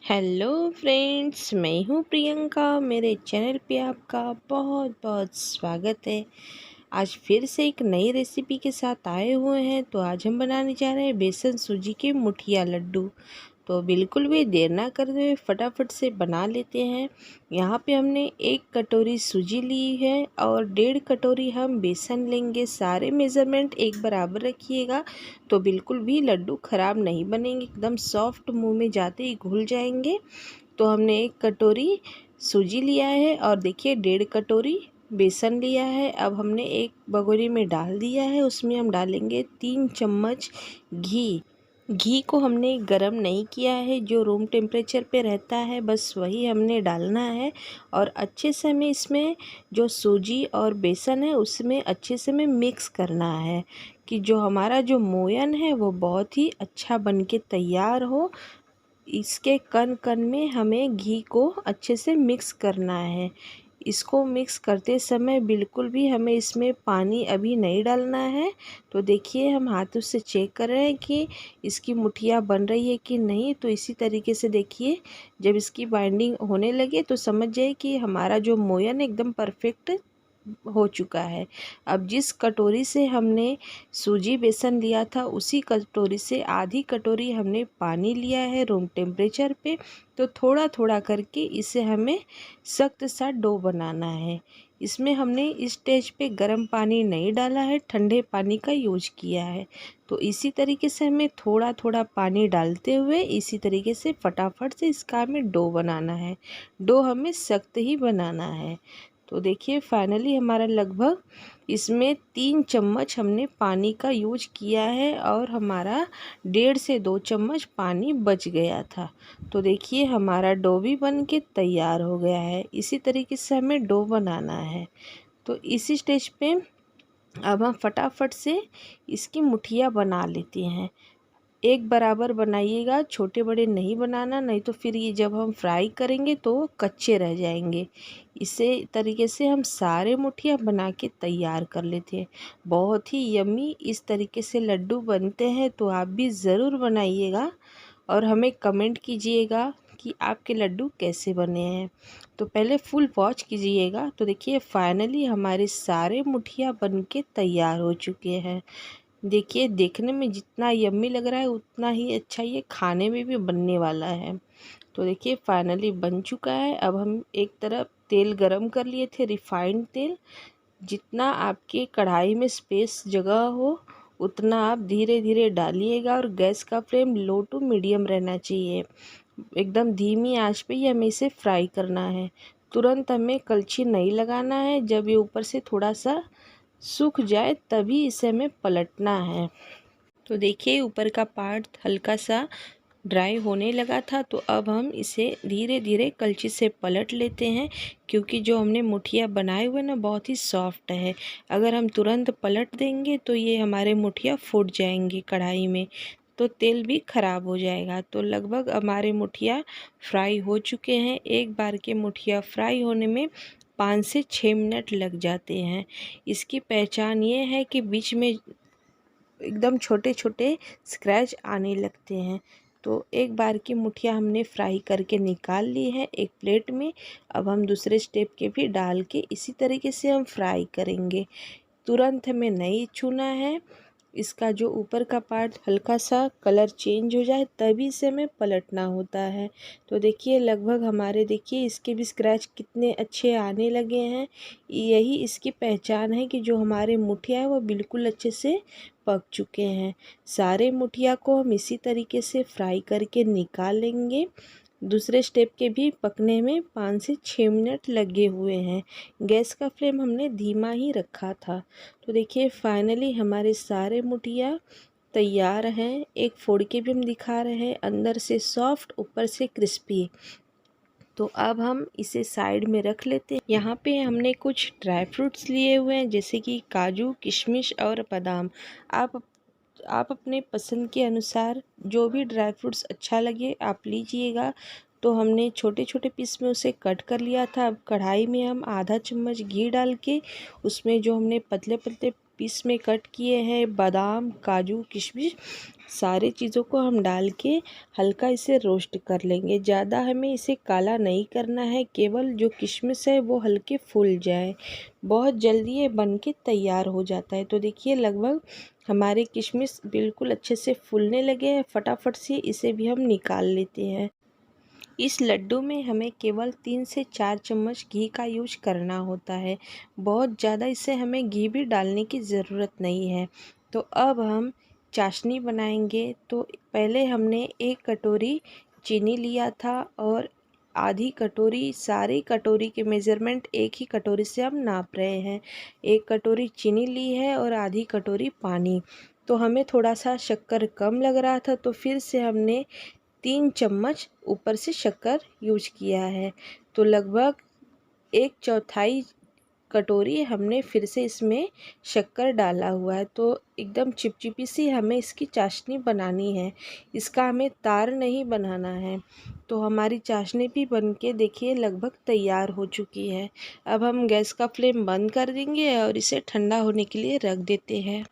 Hello friends, मैं हूँ प्रियंका। मेरे चैनल पे आपका बहुत बहुत स्वागत है। आज फिर से एक नई रेसिपी के साथ आए हुए हैं। तो आज हम बनाने जा रहे हैं बेसन सूजी के मुठिया लड्डू। तो बिल्कुल भी देर ना करते हुए फटाफट से बना लेते हैं। यहाँ पे हमने 1 कटोरी सूजी ली है और 1.5 कटोरी हम बेसन लेंगे। सारे मेज़रमेंट एक बराबर रखिएगा तो बिल्कुल भी लड्डू ख़राब नहीं बनेंगे, एकदम सॉफ्ट मुंह में जाते ही घुल जाएंगे। तो हमने 1 कटोरी सूजी लिया है और देखिए 1.5 कटोरी बेसन लिया है। अब हमने एक भगोनी में डाल दिया है, उसमें हम डालेंगे 3 चम्मच घी। घी को हमने गरम नहीं किया है, जो रूम टेम्परेचर पे रहता है बस वही हमने डालना है। और अच्छे से हमें इसमें जो सूजी और बेसन है उसमें अच्छे से हमें मिक्स करना है कि जो हमारा जो मोयन है वो बहुत ही अच्छा बन के तैयार हो। इसके कण कण में हमें घी को अच्छे से मिक्स करना है। इसको मिक्स करते समय बिल्कुल भी हमें इसमें पानी अभी नहीं डालना है। तो देखिए हम हाथों से चेक कर रहे हैं कि इसकी मुठिया बन रही है कि नहीं। तो इसी तरीके से देखिए जब इसकी बाइंडिंग होने लगे तो समझ जाइए कि हमारा जो मोयन एकदम परफेक्ट हो चुका है। अब जिस कटोरी से हमने सूजी बेसन लिया था उसी कटोरी से आधी कटोरी हमने पानी लिया है रूम टेम्परेचर पे। तो थोड़ा थोड़ा करके इसे हमें सख्त सा डो बनाना है। इसमें हमने इस स्टेज पे गर्म पानी नहीं डाला है, ठंडे पानी का यूज किया है। तो इसी तरीके से हमें थोड़ा थोड़ा पानी डालते हुए इसी तरीके से फटाफट से इसका हमें डो बनाना है। डो हमें सख्त ही बनाना है। तो देखिए फाइनली हमारा लगभग इसमें 3 चम्मच हमने पानी का यूज किया है और हमारा 1.5 से 2 चम्मच पानी बच गया था। तो देखिए हमारा डो भी बन के तैयार हो गया है। इसी तरीके से हमें डो बनाना है। तो इसी स्टेज पे अब हम फटाफट से इसकी मुठिया बना लेते हैं। एक बराबर बनाइएगा, छोटे बड़े नहीं बनाना, नहीं तो फिर ये जब हम फ्राई करेंगे तो कच्चे रह जाएंगे। इसे तरीके से हम सारे मुठिया बना के तैयार कर लेते हैं। बहुत ही यम्मी इस तरीके से लड्डू बनते हैं। तो आप भी ज़रूर बनाइएगा और हमें कमेंट कीजिएगा कि आपके लड्डू कैसे बने हैं। तो पहले फुल वॉच कीजिएगा। तो देखिए फाइनली हमारे सारे मुठिया बन के तैयार हो चुके हैं। देखिए देखने में जितना यम्मी लग रहा है उतना ही अच्छा ये खाने में भी बनने वाला है। तो देखिए फाइनली बन चुका है। अब हम एक तरफ तेल गरम कर लिए थे, रिफाइंड तेल। जितना आपके कढ़ाई में स्पेस जगह हो उतना आप धीरे धीरे डालिएगा और गैस का फ्लेम लो टू मीडियम रहना चाहिए। एकदम धीमी आंच पे ही हमें इसे फ्राई करना है। तुरंत हमें कलछी नहीं लगाना है। जब ये ऊपर से थोड़ा सा सूख जाए तभी इसे हमें पलटना है। तो देखिए ऊपर का पार्ट हल्का सा ड्राई होने लगा था। तो अब हम इसे धीरे धीरे कलछी से पलट लेते हैं, क्योंकि जो हमने मुठिया बनाए हुए ना बहुत ही सॉफ्ट है। अगर हम तुरंत पलट देंगे तो ये हमारे मुठिया फूट जाएंगे कढ़ाई में, तो तेल भी ख़राब हो जाएगा। तो लगभग हमारे मुठिया फ्राई हो चुके हैं। एक बार के मुठिया फ्राई होने में 5 से 6 मिनट लग जाते हैं। इसकी पहचान ये है कि बीच में एकदम छोटे छोटे स्क्रैच आने लगते हैं। तो एक बार की मुठिया हमने फ्राई करके निकाल ली है एक प्लेट में। अब हम दूसरे स्टेप के भी डाल के इसी तरीके से हम फ्राई करेंगे। तुरंत हमें नहीं छूना है। इसका जो ऊपर का पार्ट हल्का सा कलर चेंज हो जाए तभी से हमें पलटना होता है। तो देखिए लगभग हमारे देखिए इसके भी स्क्रैच कितने अच्छे आने लगे हैं। यही इसकी पहचान है कि जो हमारे मुठिया है वो बिल्कुल अच्छे से पक चुके हैं। सारे मुठिया को हम इसी तरीके से फ्राई करके निकाल लेंगे। दूसरे स्टेप के भी पकने में 5 से 6 मिनट लगे हुए हैं। गैस का फ्लेम हमने धीमा ही रखा था। तो देखिए फाइनली हमारे सारे मुठिया तैयार हैं। एक फोड़ के भी हम दिखा रहे हैं, अंदर से सॉफ्ट ऊपर से क्रिस्पी। तो अब हम इसे साइड में रख लेते हैं। यहाँ पे हमने कुछ ड्राई फ्रूट्स लिए हुए हैं, जैसे कि काजू, किशमिश और बादाम। आप अपने पसंद के अनुसार जो भी ड्राई फ्रूट्स अच्छा लगे आप लीजिएगा। तो हमने छोटे छोटे पीस में उसे कट कर लिया था। अब कढ़ाई में हम आधा चम्मच घी डाल के उसमें जो हमने पतले पतले पीस में कट किए हैं बादाम, काजू, किशमिश, सारे चीज़ों को हम डाल के हल्का इसे रोस्ट कर लेंगे। ज़्यादा हमें इसे काला नहीं करना है, केवल जो किशमिश है वो हल्के फूल जाए। बहुत जल्दी ये बन के तैयार हो जाता है। तो देखिए लगभग हमारे किशमिश बिल्कुल अच्छे से फूलने लगे हैं। फटाफट से इसे भी हम निकाल लेते हैं। इस लड्डू में हमें केवल 3 से 4 चम्मच घी का यूज करना होता है। बहुत ज़्यादा इसे हमें घी भी डालने की ज़रूरत नहीं है। तो अब हम चाशनी बनाएंगे। तो पहले हमने 1 कटोरी चीनी लिया था और आधी कटोरी, सारी कटोरी के मेज़रमेंट एक ही कटोरी से हम नाप रहे हैं। 1 कटोरी चीनी ली है और आधी कटोरी पानी। तो हमें थोड़ा सा शक्कर कम लग रहा था, तो फिर से हमने 3 चम्मच ऊपर से शक्कर यूज किया है। तो लगभग 1/4 कटोरी हमने फिर से इसमें शक्कर डाला हुआ है। तो एकदम चिपचिपी सी हमें इसकी चाशनी बनानी है, इसका हमें तार नहीं बनाना है। तो हमारी चाशनी भी बनके देखिए लगभग तैयार हो चुकी है। अब हम गैस का फ्लेम बंद कर देंगे और इसे ठंडा होने के लिए रख देते हैं।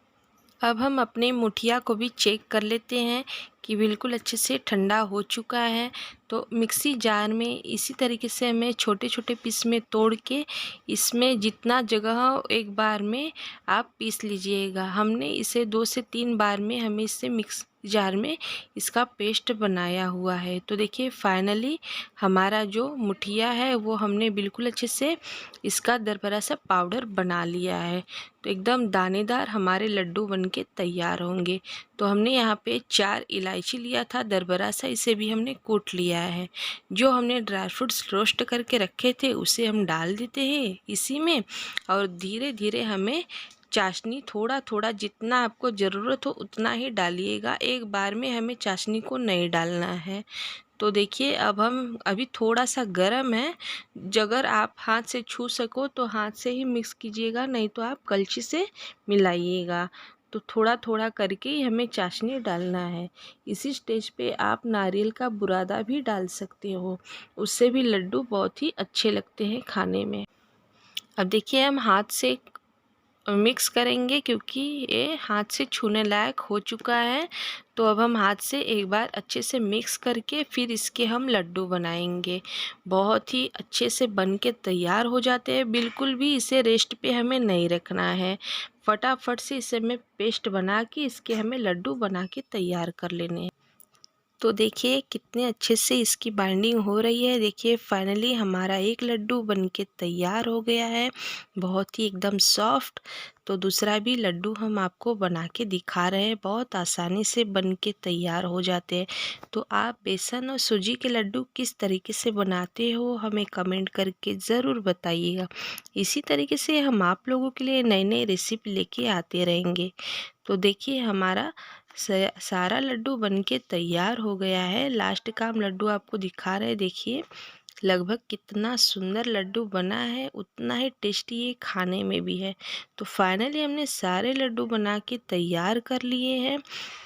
अब हम अपने मुठिया को भी चेक कर लेते हैं कि बिल्कुल अच्छे से ठंडा हो चुका है। तो मिक्सी जार में इसी तरीके से हमें छोटे छोटे पीस में तोड़ के इसमें जितना जगह हो एक बार में आप पीस लीजिएगा। हमने इसे 2 से 3 बार में हमें इससे मिक्स जार में इसका पेस्ट बनाया हुआ है। तो देखिए फाइनली हमारा जो मुठिया है वो हमने बिल्कुल अच्छे से इसका दरदरा सा पाउडर बना लिया है। तो एकदम दानेदार हमारे लड्डू बनके तैयार होंगे। तो हमने यहाँ पे 4 इलायची लिया था दरदरा सा, इसे भी हमने कूट लिया है। जो हमने ड्राई फ्रूट्स रोस्ट करके रखे थे उसे हम डाल देते हैं इसी में, और धीरे धीरे हमें चाशनी थोड़ा थोड़ा जितना आपको ज़रूरत हो उतना ही डालिएगा, एक बार में हमें चाशनी को नहीं डालना है। तो देखिए अब हम अभी थोड़ा सा गर्म है, अगर आप हाथ से छू सको तो हाथ से ही मिक्स कीजिएगा, नहीं तो आप कलछी से मिलाइएगा। तो थोड़ा थोड़ा करके ही हमें चाशनी डालना है। इसी स्टेज पे आप नारियल का बुरादा भी डाल सकते हो, उससे भी लड्डू बहुत ही अच्छे लगते हैं खाने में। अब देखिए हम हाथ से मिक्स करेंगे क्योंकि ये हाथ से छूने लायक हो चुका है। तो अब हम हाथ से एक बार अच्छे से मिक्स करके फिर इसके हम लड्डू बनाएंगे। बहुत ही अच्छे से बन के तैयार हो जाते हैं। बिल्कुल भी इसे रेस्ट पे हमें नहीं रखना है, फटाफट से इसे हमें पेस्ट बना के इसके हमें लड्डू बना के तैयार कर लेने हैं। तो देखिए कितने अच्छे से इसकी बाइंडिंग हो रही है। देखिए फाइनली हमारा एक लड्डू बनके तैयार हो गया है, बहुत ही एकदम सॉफ्ट। तो दूसरा भी लड्डू हम आपको बना के दिखा रहे हैं, बहुत आसानी से बनके तैयार हो जाते हैं। तो आप बेसन और सूजी के लड्डू किस तरीके से बनाते हो हमें कमेंट करके ज़रूर बताइएगा। इसी तरीके से हम आप लोगों के लिए नई नई रेसिपी लेके आते रहेंगे। तो देखिए हमारा सारा लड्डू बनके तैयार हो गया है। लास्ट का हम लड्डू आपको दिखा रहे हैं, देखिए लगभग कितना सुंदर लड्डू बना है, उतना ही टेस्टी ये खाने में भी है। तो फाइनली हमने सारे लड्डू बना के तैयार कर लिए हैं।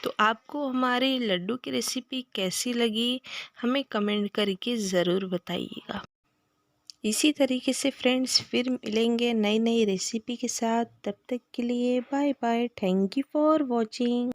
तो आपको हमारी लड्डू की रेसिपी कैसी लगी हमें कमेंट करके ज़रूर बताइएगा। इसी तरीके से फ्रेंड्स फिर मिलेंगे नई नई रेसिपी के साथ, तब तक के लिए bye bye. Thank you for watching.